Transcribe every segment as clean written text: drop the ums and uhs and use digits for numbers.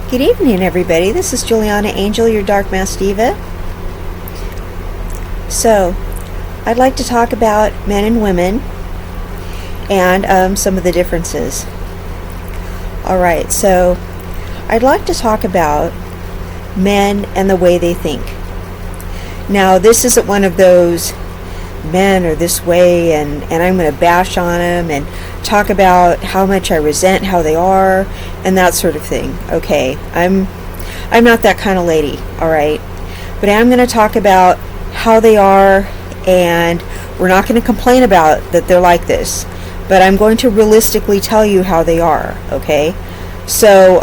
Good evening, everybody. This is Juliana Angel, your Dark Mass Diva. So, I'd like to talk about men and women and some of the differences. Alright, so I'd like to talk about men and the way they think. Now, this isn't one of those men are this way and I'm going to bash on them and talk about how much I resent how they are and that sort of thing. Okay, I'm not that kind of lady, alright? But I'm going to talk about how they are, and we're not going to complain about that they're like this, but I'm going to realistically tell you how they are, okay? So,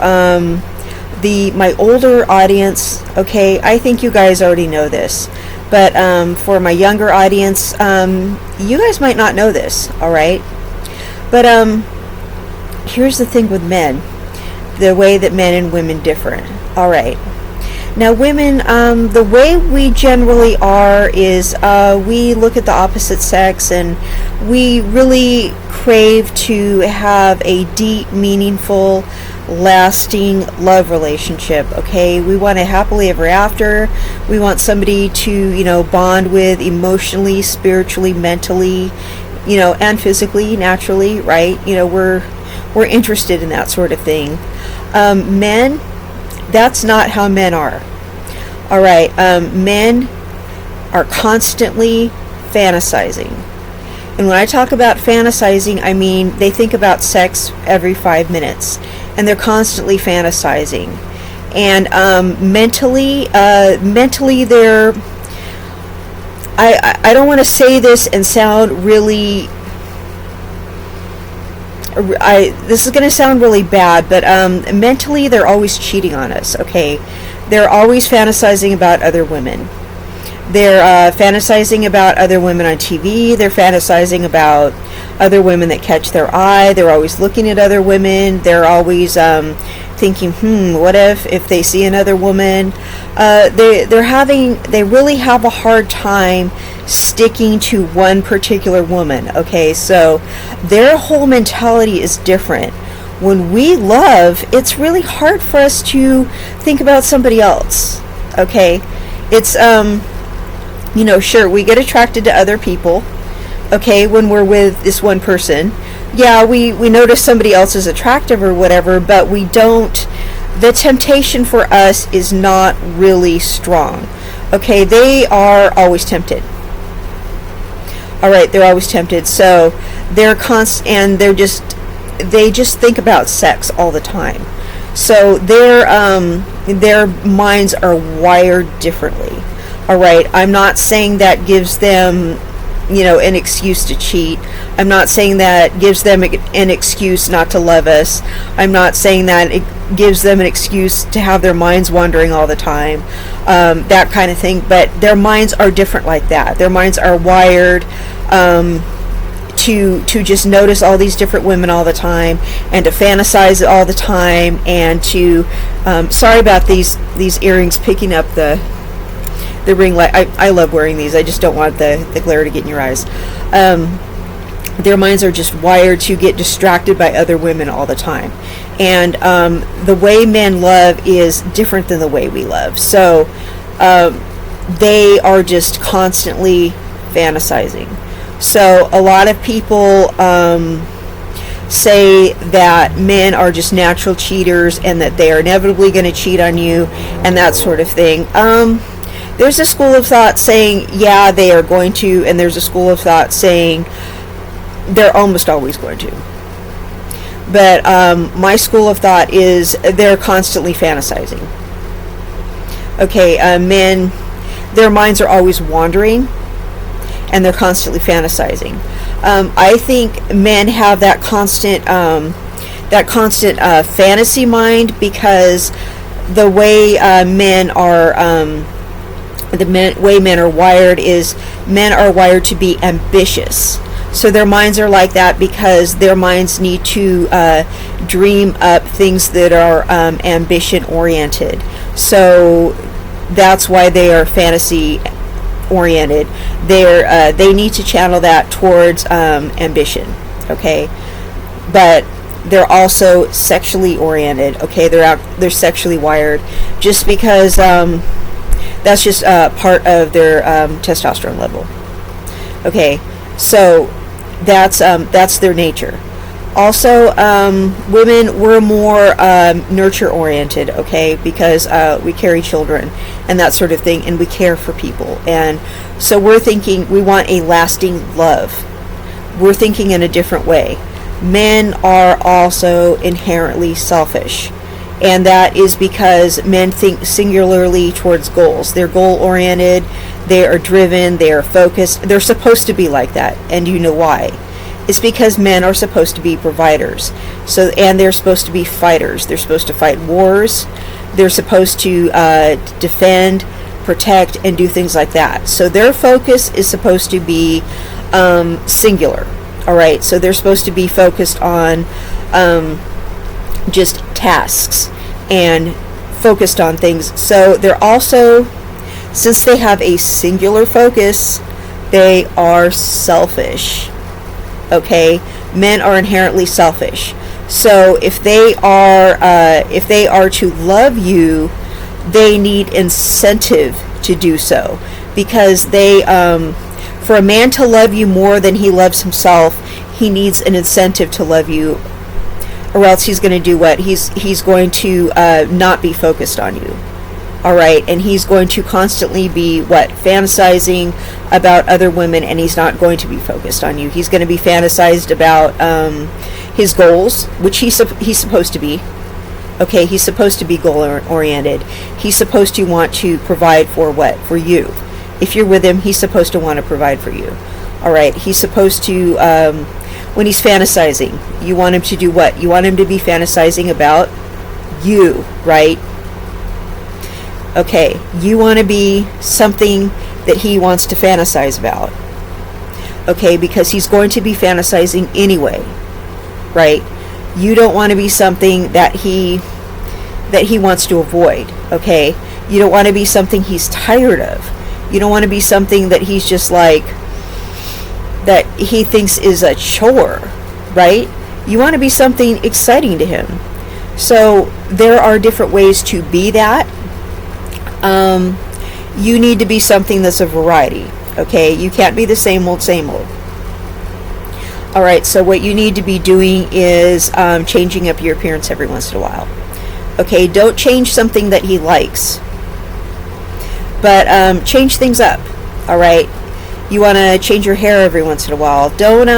my older audience, okay, I think you guys already know this, but for my younger audience, you guys might not know this, alright? But here's the thing with men, the way that men and women differ. Alright, now women, the way we generally are is we look at the opposite sex and we really crave to have a deep, meaningful, lasting love relationship. Okay, we want a happily ever after. We want somebody to bond with emotionally, spiritually, mentally, and physically, naturally, right? We're interested in that sort of thing. Men, that's not how men are. All right, men are constantly fantasizing. And when I talk about fantasizing, I mean they think about sex every 5 minutes, and they're constantly fantasizing. And mentally, they're. I don't want to say this and sound really. This is going to sound really bad, but mentally they're always cheating on us. Okay, they're always fantasizing about other women. They're fantasizing about other women on TV. They're fantasizing about other women that catch their eye. They're always looking at other women. They're always thinking, what if they see another woman? They really have a hard time sticking to one particular woman. Okay, so their whole mentality is different. When we love, it's really hard for us to think about somebody else. Okay, it's sure, we get attracted to other people, okay, when we're with this one person. Yeah, we notice somebody else is attractive or whatever, but we don't, the temptation for us is not really strong. Okay, they are always tempted. Alright, they're always tempted, so they're they just think about sex all the time. So their minds are wired differently. Alright, I'm not saying that gives them, an excuse to cheat. I'm not saying that gives them an excuse not to love us. I'm not saying that it gives them an excuse to have their minds wandering all the time, that kind of thing. But their minds are different like that. Their minds are wired to just notice all these different women all the time, and to fantasize all the time, and to sorry about these earrings picking up the ring light. I love wearing these. I just don't want the glare to get in your eyes. Their minds are just wired to get distracted by other women all the time. And the way men love is different than the way we love. So they are just constantly fantasizing. So a lot of people say that men are just natural cheaters and that they are inevitably going to cheat on you and that sort of thing. There's a school of thought saying, yeah, they are going to, and there's a school of thought saying they're almost always going to. But my school of thought is they're constantly fantasizing. Okay, men, their minds are always wandering, and they're constantly fantasizing. I think men have that constant fantasy mind because the way men are. Way men are wired is men are wired to be ambitious. So their minds are like that because their minds need to dream up things that are ambition oriented. So that's why they are fantasy oriented. They need to channel that towards ambition. Okay, but they're also sexually oriented. Okay, they're sexually wired, just because that's just part of their testosterone level. Okay, so that's their nature. Also, women, we're more nurture oriented, okay, because we carry children and that sort of thing, and we care for people, and so we're thinking we want a lasting love. We're thinking in a different way. Men are also inherently selfish, and that is because men think singularly towards goals. They're goal oriented, they are driven, they are focused. They're supposed to be like that, and you know why. It's because men are supposed to be providers. And they're supposed to be fighters. They're supposed to fight wars. They're supposed to defend, protect, and do things like that. So their focus is supposed to be singular. All right. So they're supposed to be focused on just tasks and focused on things. So they're also, since they have a singular focus, they are selfish. Okay, men are inherently selfish. So if they are to love you, they need incentive to do so, because for a man to love you more than he loves himself, he needs an incentive to love you, or else he's going to do what? He's going to not be focused on you. All right, and he's going to constantly be fantasizing about other women, and he's not going to be focused on you. He's going to be fantasized about his goals, which he's supposed to be. Okay, he's supposed to be goal oriented. He's supposed to want to provide for what? For you. If you're with him, he's supposed to want to provide for you. All right, he's supposed to, when he's fantasizing, you want him to do what? You want him to be fantasizing about you, right? Okay, you want to be something that he wants to fantasize about. Okay, because he's going to be fantasizing anyway, right? You don't want to be something that he wants to avoid, okay? You don't want to be something he's tired of. You don't want to be something that he's just like, that he thinks is a chore, right? You want to be something exciting to him. So there are different ways to be that. You need to be something that's a variety. Okay, you can't be the same old. All right, so what you need to be doing is changing up your appearance every once in a while. Okay, don't change something that he likes, but change things up. All right, you want to change your hair every once in a while. Don't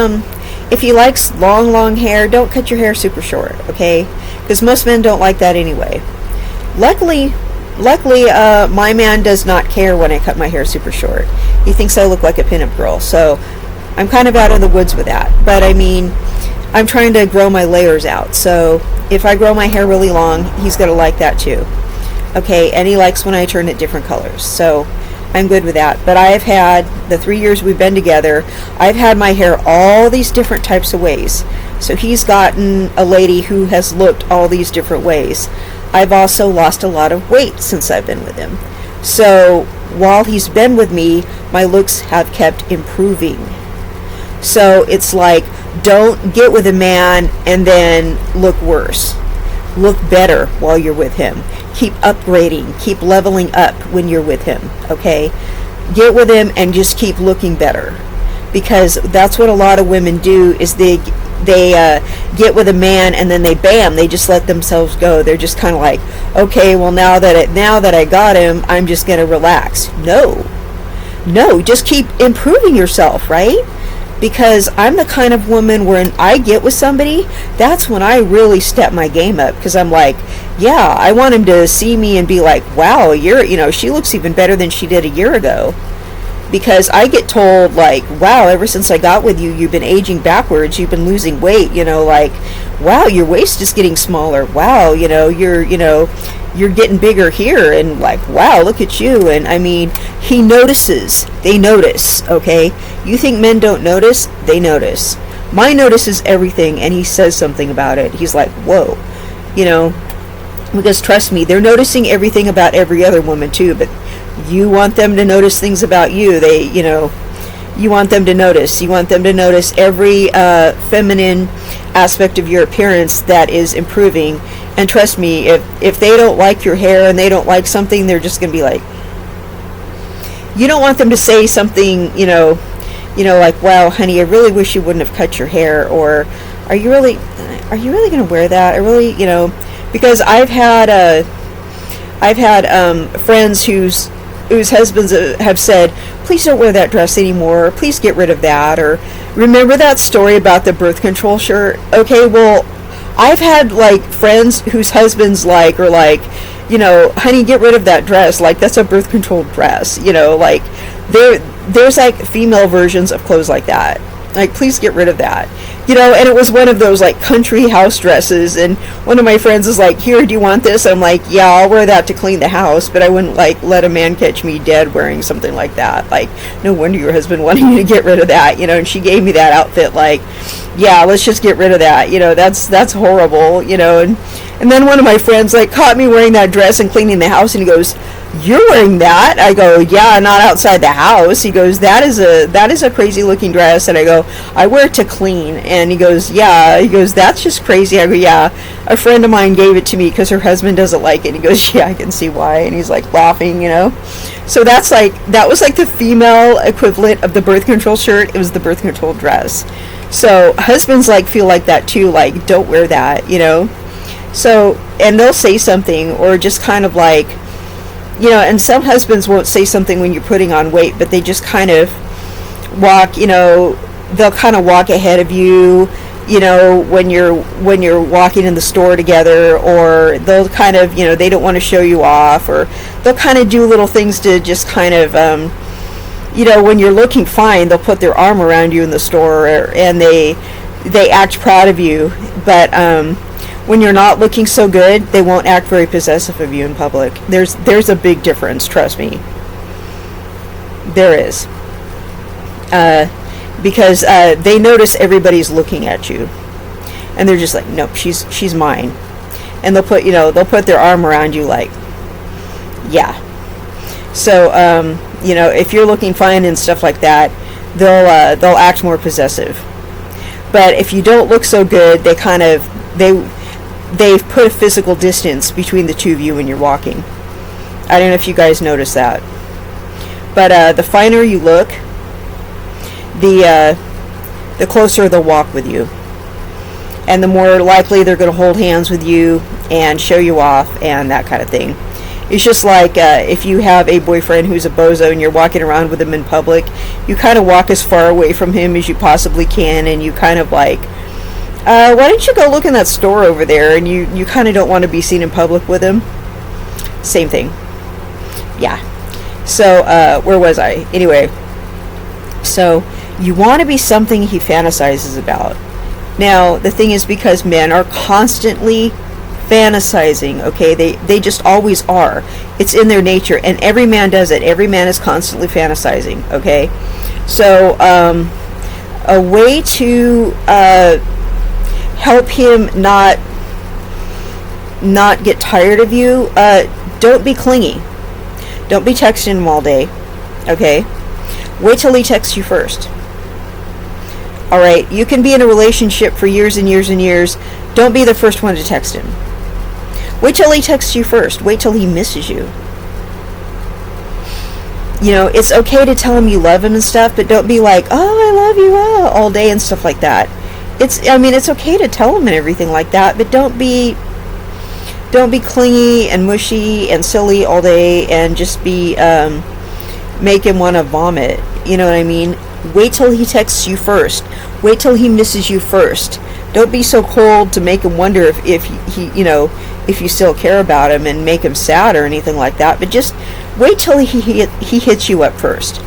if he likes long hair, don't cut your hair super short. Okay, because most men don't like that anyway. Luckily, my man does not care when I cut my hair super short. He thinks I look like a pinup girl, so I'm kind of out of the woods with that. But I mean, I'm trying to grow my layers out, so if I grow my hair really long, he's going to like that too. Okay, and he likes when I turn it different colors, so I'm good with that. But I have had, the 3 years we've been together, I've had my hair all these different types of ways. So he's gotten a lady who has looked all these different ways. I've also lost a lot of weight since I've been with him. So while he's been with me, my looks have kept improving. So it's like, don't get with a man and then look worse. Look better while you're with him. Keep upgrading, keep leveling up when you're with him, okay? Get with him and just keep looking better. Because that's what a lot of women do, is they get with a man and then they just let themselves go. They're just kind of like, okay, well now that I got him, I'm just going to relax. No, just keep improving yourself, right? Because I'm the kind of woman when I get with somebody, that's when I really step my game up, because I'm like, yeah, I want him to see me and be like, wow, she looks even better than she did a year ago. Because I get told, like, wow, ever since I got with you, you've been aging backwards, you've been losing weight, like, wow, your waist is getting smaller, wow, you're getting bigger here, and like, wow, look at you. And I mean, he notices. They notice, okay? You think men don't notice? They notice. Mine notices everything, and he says something about it. He's like, whoa, because trust me, they're noticing everything about every other woman too, but you want them to notice things about you. You want them to notice. You want them to notice every feminine aspect of your appearance that is improving. And trust me, if they don't like your hair and they don't like something, they're just going to be like, you don't want them to say something, like, wow, honey, I really wish you wouldn't have cut your hair, or are you really going to wear that? I really, because I've had friends whose husbands have said, please don't wear that dress anymore, please get rid of that, or remember that story about the birth control shirt? Okay, well, I've had like friends whose husbands are like, honey, get rid of that dress, like that's a birth control dress, like there's like female versions of clothes like that, like please get rid of that, and it was one of those like country house dresses, and one of my friends is like, here, do you want this? I'm like, yeah, I'll wear that to clean the house, but I wouldn't like let a man catch me dead wearing something like that. Like, no wonder your husband wanted you to get rid of that, and she gave me that outfit, like, yeah, let's just get rid of that, that's horrible, and then one of my friends like caught me wearing that dress and cleaning the house, and he goes, you're wearing that? I go, yeah, not outside the house. He goes, that is a crazy looking dress. And I go, I wear it to clean. And he goes, yeah. He goes, that's just crazy. I go, yeah, a friend of mine gave it to me because her husband doesn't like it. He goes, yeah, I can see why. And he's like laughing, so that was like the female equivalent of the birth control shirt. It was the birth control dress. So husbands like feel like that too, like, don't wear that, so, and they'll say something, or just kind of like, and some husbands won't say something when you're putting on weight, but they just kind of walk, they'll kind of walk ahead of you, when you're walking in the store together, or they'll kind of, they don't want to show you off, or they'll kind of do little things to just kind of, when you're looking fine, they'll put their arm around you in the store, and they act proud of you, but, when you're not looking so good, they won't act very possessive of you in public. There's a big difference, trust me. There is. Because they notice everybody's looking at you. And they're just like, nope, she's mine. And they'll put their arm around you like, yeah. So, if you're looking fine and stuff like that, they'll act more possessive. But if you don't look so good, they've put a physical distance between the two of you when you're walking. I don't know if you guys notice that. But the finer you look, the closer they'll walk with you. And the more likely they're going to hold hands with you and show you off and that kind of thing. It's just like if you have a boyfriend who's a bozo and you're walking around with him in public, you kind of walk as far away from him as you possibly can, and you kind of like, why don't you go look in that store over there, and you kind of don't want to be seen in public with him. Same thing. Yeah. So, where was I? Anyway, so you want to be something he fantasizes about. Now, the thing is, because men are constantly fantasizing, okay? They just always are. It's in their nature, and every man does it. Every man is constantly fantasizing, okay? So, a way to help him not get tired of you, don't be clingy. Don't be texting him all day, okay? Wait till he texts you first. All right, you can be in a relationship for years and years and years. Don't be the first one to text him. Wait till he texts you first. Wait till he misses you. It's okay to tell him you love him and stuff, but don't be like, oh, I love you all day and stuff like that. It's okay to tell him and everything like that, but don't be clingy and mushy and silly all day and just be make him want to vomit. You know what I mean? Wait till he texts you first. Wait till he misses you first. Don't be so cold to make him wonder if he if you still care about him and make him sad or anything like that. But just wait till he hits you up first.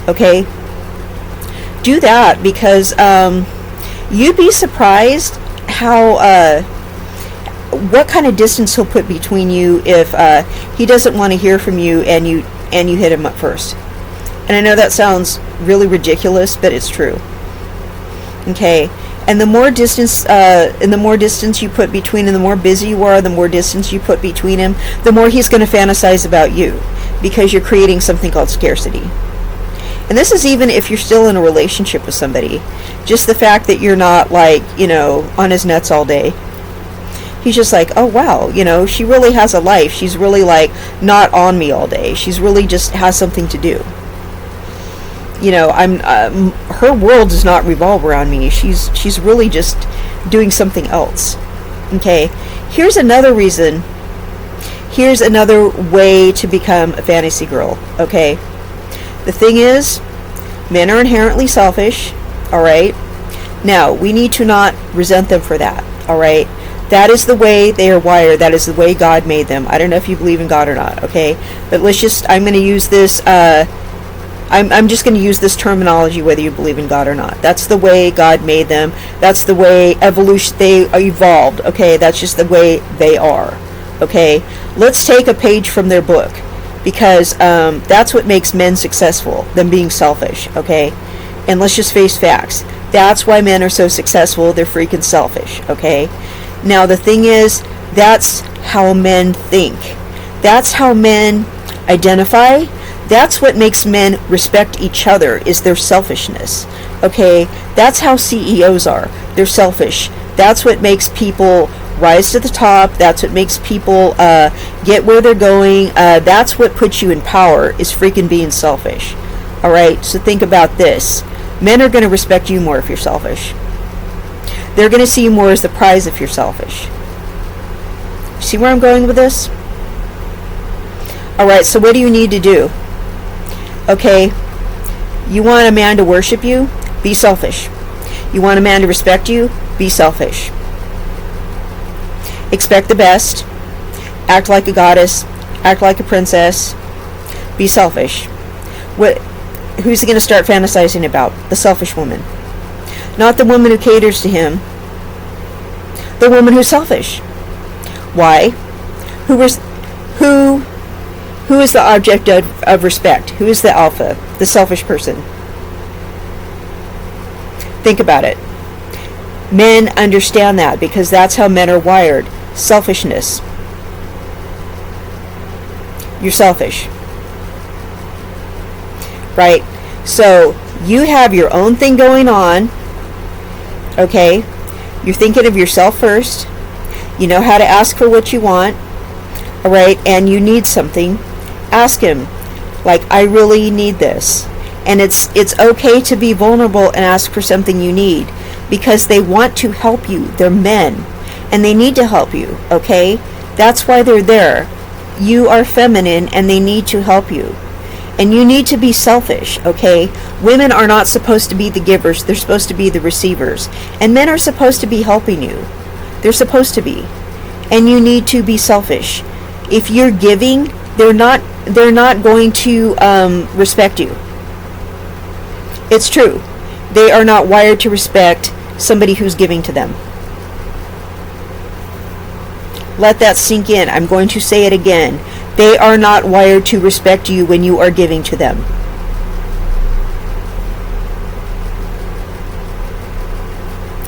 Okay? Do that, because you'd be surprised how what kind of distance he'll put between you if he doesn't want to hear from you and you hit him up first. And I know that sounds really ridiculous, but it's true. Okay, and the more distance you put between him, the more busy you are, the more distance you put between him, the more he's going to fantasize about you, because you're creating something called scarcity. And this is even if you're still in a relationship with somebody. Just the fact that you're not like, on his nuts all day. He's just like, oh wow, she really has a life. She's really like not on me all day. She's really just has something to do. Her world does not revolve around me. She's really just doing something else. Okay, here's another reason. Here's another way to become a fantasy girl. Okay, the thing is, men are inherently selfish. All right. Now we need to not resent them for that. All right. That is the way they are wired. That is the way God made them. I don't know if you believe in God or not, okay? But I'm going to use this, I'm just going to use this terminology whether you believe in God or not. That's the way God made them. That's the way they evolved, okay? That's just the way they are, okay? Let's take a page from their book, because that's what makes men successful, them being selfish, okay? And let's just face facts. That's why men are so successful. They're freaking selfish, okay? Now, the thing is, that's how men think. That's how men identify. That's what makes men respect each other, is their selfishness. Okay? That's how CEOs are. They're selfish. That's what makes people rise to the top. That's what makes people get where they're going. That's what puts you in power, is freaking being selfish. Alright? So think about this. Men are going to respect you more if you're selfish. They're going to see you more as the prize if you're selfish. See where I'm going with this? Alright, so what do you need to do? Okay, you want a man to worship you? Be selfish. You want a man to respect you? Be selfish. Expect the best. Act like a goddess. Act like a princess. Be selfish. Who's he going to start fantasizing about? The selfish woman. Not the woman who caters to him. The woman who's selfish. Why? Who is the object of respect? Who is the alpha? The selfish person. Think about it. Men understand that, because that's how men are wired. Selfishness. You're selfish. Right? So, you have your own thing going on. Okay, you're thinking of yourself first. You know how to ask for what you want. Alright, and you need something. Ask him, like, I really need this. And it's okay to be vulnerable and ask for something you need, because they want to help you. They're men, and they need to help you, okay? That's why they're there. You are feminine, and they need to help you. And you need to be selfish, okay? Women are not supposed to be the givers. They're supposed to be the receivers. And men are supposed to be helping you. They're supposed to be. And you need to be selfish. If you're giving, they're not going to respect you. It's true. They are not wired to respect somebody who's giving to them. Let that sink in. I'm going to say it again. They are not wired to respect you when you are giving to them.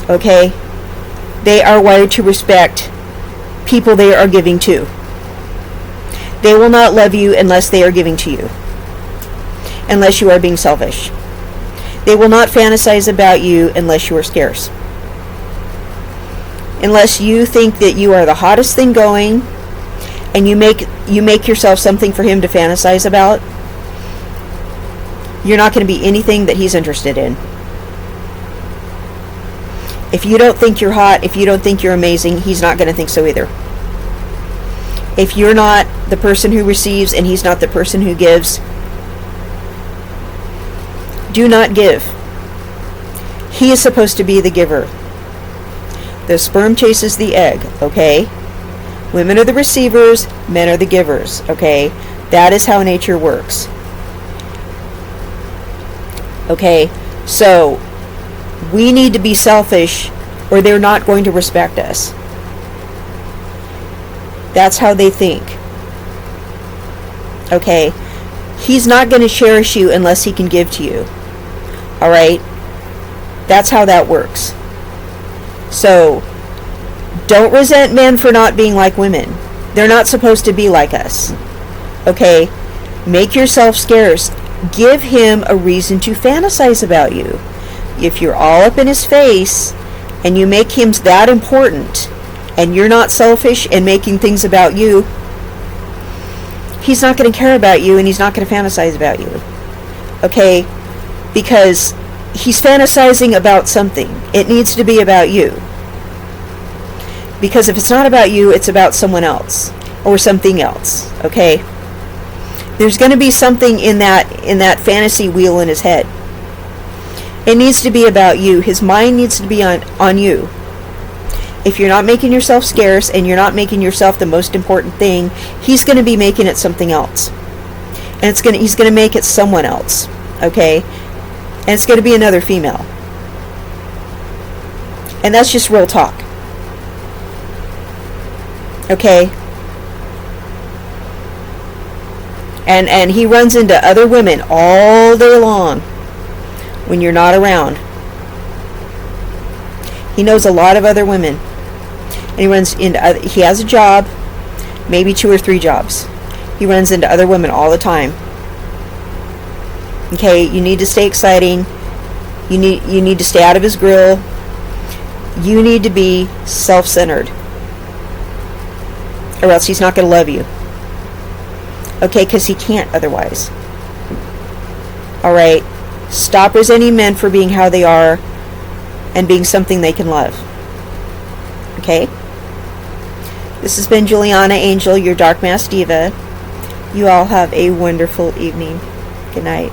Okay? They are wired to respect people they are giving to. They will not love you unless they are giving to you. Unless you are being selfish. They will not fantasize about you unless you are scarce. Unless you think that you are the hottest thing going, and you make yourself something for him to fantasize about, you're not going to be anything that he's interested in. If you don't think you're hot, if you don't think you're amazing, he's not going to think so either. If you're not the person who receives and he's not the person who gives, do not give. He is supposed to be the giver. The sperm chases the egg, okay? Women are the receivers, men are the givers, okay? That is how nature works. Okay, so we need to be selfish or they're not going to respect us. That's how they think. Okay, he's not going to cherish you unless he can give to you. Alright? That's how that works. So, don't resent men for not being like women. They're not supposed to be like us. Okay? Make yourself scarce. give him a reason to fantasize about you. If you're all up in his face and you make him that important and you're not selfish and making things about you, he's not going to care about you and he's not going to fantasize about you. Okay? Because he's fantasizing about something. It needs to be about you. Because if it's not about you, it's about someone else or something else. Okay? There's going to be something in that fantasy wheel in his head. It needs to be about you. His mind needs to be on you. If you're not making yourself scarce and you're not making yourself the most important thing, he's going to be making it something else. And he's going to make it someone else. Okay? And it's going to be another female. And that's just real talk. Okay? And he runs into other women all day long when you're not around. He knows a lot of other women. And he has a job, maybe 2 or 3 jobs. He runs into other women all the time. Okay, you need to stay exciting. You need to stay out of his grill. You need to be self-centered. Or else he's not going to love you. Okay, because he can't otherwise. Alright? Stop resenting men for being how they are and being something they can love. Okay? This has been Juliana Angel, your Dark Mass Diva. You all have a wonderful evening. Good night.